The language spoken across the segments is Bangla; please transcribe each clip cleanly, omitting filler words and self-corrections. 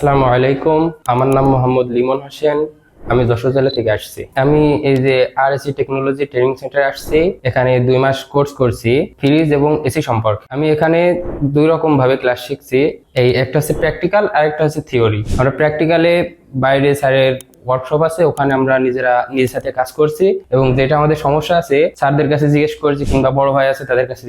আসসালামু আলাইকুম। আমার নাম মোহাম্মদ লিমন হোসেন। আমি যশোর জেলা থেকে আসছি। আমি এই যে আরএসি টেকনোলজি ট্রেনিং সেন্টারে আসছি। এখানে 2 মাস কোর্স করছি ফ্রিজ এবং এসি সম্পর্কে। আমি এখানে 2 রকম ভাবে ক্লাস শিখছি। এই একটা হচ্ছে প্র্যাকটিক্যাল আর একটা হচ্ছে থিওরি। আমরা প্র্যাকটিক্যালে বাইরে স্যারের ওয়ার্কশপ আছে, ওখানে আমরা নিজেরা নিজের সাথে কাজ করছি এবং যেটা আমাদের সমস্যা আছে স্যারদের কাছে জিজ্ঞেস করছি, কিংবা বড় ভাই আছে তাদের কাছে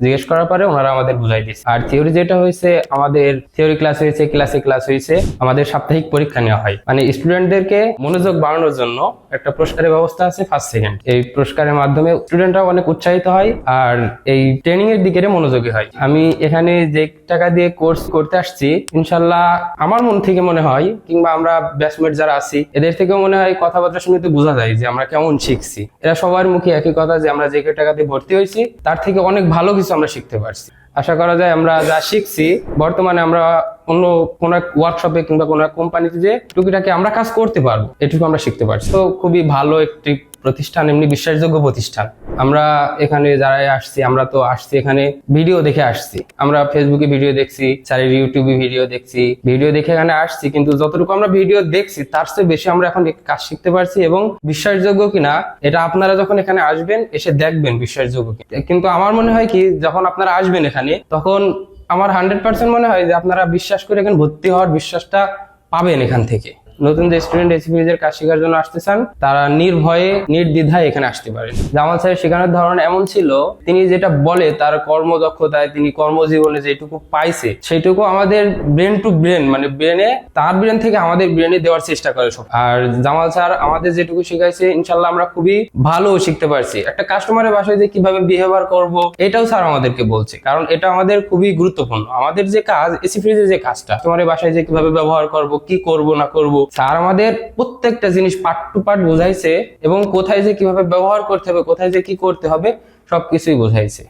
জিজ্ঞেস করার পরে ওনারা আমাদের বুঝাই দিচ্ছে। আর থিওরি যেটা হয়েছে, আমাদের থিওরি ক্লাস হয়েছে, ক্লাস হয়েছে, আমাদের সাপ্তাহিক পরীক্ষা নেওয়া হয়। মানে স্টুডেন্টদেরকে মনোযোগ বাড়ানোর জন্য একটা পুরস্কারের ব্যবস্থা আছে, ফার্স্ট সেকেন্ড। এই পুরস্কারের মাধ্যমে স্টুডেন্টরা অনেক উৎসাহিত হয় আর এই ট্রেনিং এর দিকে মনোযোগী হয়। আমি এখানে যে টাকা দিয়ে কোর্স করতে আসছি, ইনশাল্লাহ আমার মন থেকে মনে হয়, কিংবা আমরা ব্যাচমেট যারা আছি এদের থেকেও মনে হয়, কথাবার্তা শুনে তো বোঝা যায় যে আমরা কেমন শিখছি। এরা সবার মুখে একই কথা যে আমরা যে টাকা দিয়ে ভর্তি হয়েছি তার থেকে অনেক ভালো কিছু আমরা শিখতে পারছি। আশা করা যায় আমরা যা শিখছি বর্তমানে আমরা অন্য কোন ওয়ার্কশপে কিংবা কোন কোম্পানিতে যে টুকিটাকি আমরা কাজ করতে পারবো, এটুকু আমরা শিখতে পারছি। তো খুবই ভালো একটি প্রতিষ্ঠান, এমনি বিশ্বাসযোগ্য প্রতিষ্ঠান। আমরা এখানে যারাই আসছি, আমরা তো আসছি এখানে ভিডিও দেখে আসছি। আমরা ফেসবুকে ভিডিও দেখছি, স্যারের ইউটিউবে ভিডিও দেখছি, ভিডিও দেখে এখানে আসছি। কিন্তু যতটুকু আমরা ভিডিও দেখছি তার চেয়ে বেশি আমরা এখন কাজ শিখতে পারছি। এবং বিশ্বাসযোগ্য কিনা এটা আপনারা যখন এখানে আসবেন এসে দেখবেন বিশ্বাসযোগ্য কিনা। কিন্তু আমার মনে হয় কি, যখন আপনারা আসবেন এখানে, তখন আমার 100% মনে হয় যে আপনারা বিশ্বাস করে এখানে ভর্তি হওয়ার বিশ্বাসটা পাবেন এখান থেকে। নতুন যে স্টুডেন্ট এসি ফ্রিজের কাজ শেখার জন্য আসতে চান, তারা নির্ভয়ে নির্দ্বিধায় এখানে আসতে পারেন। জামাল স্যারের শেখানোর ধরন এমন ছিল, তিনি যেটা বলে তার কর্মদক্ষতায়, তিনি কর্মজীবনে যেটুকু পাইছে সেইটুকু আমাদের ব্রেন টু ব্রেন, মানে ব্রেনে, তার ব্রেন থেকে আমাদের ব্রেনে দেওয়ার চেষ্টা করে সব। আর জামাল স্যার আমাদের যেটুকু শিখাইছে, ইনশাল্লাহ আমরা খুবই ভালো শিখতে পারছি। একটা কাস্টমারের বাসায় যে কিভাবে বিহেভিয়ার করব, এটাও স্যার আমাদেরকে বলছে, কারণ এটা আমাদের খুবই গুরুত্বপূর্ণ। আমাদের যে কাজ, এসি ফ্রিজের যে কাজটা, কাস্টমারের বাসায় যে কিভাবে ব্যবহার করব, কি করব না করব, স্যার আমাদের প্রত্যেকটা জিনিস পার্ট টু পার্ট বোঝাইছে এবং কোথায় যে কিভাবে ব্যবহার করতে হবে, কোথায় যে কি করতে হবে, সবকিছুই বোঝাইছে।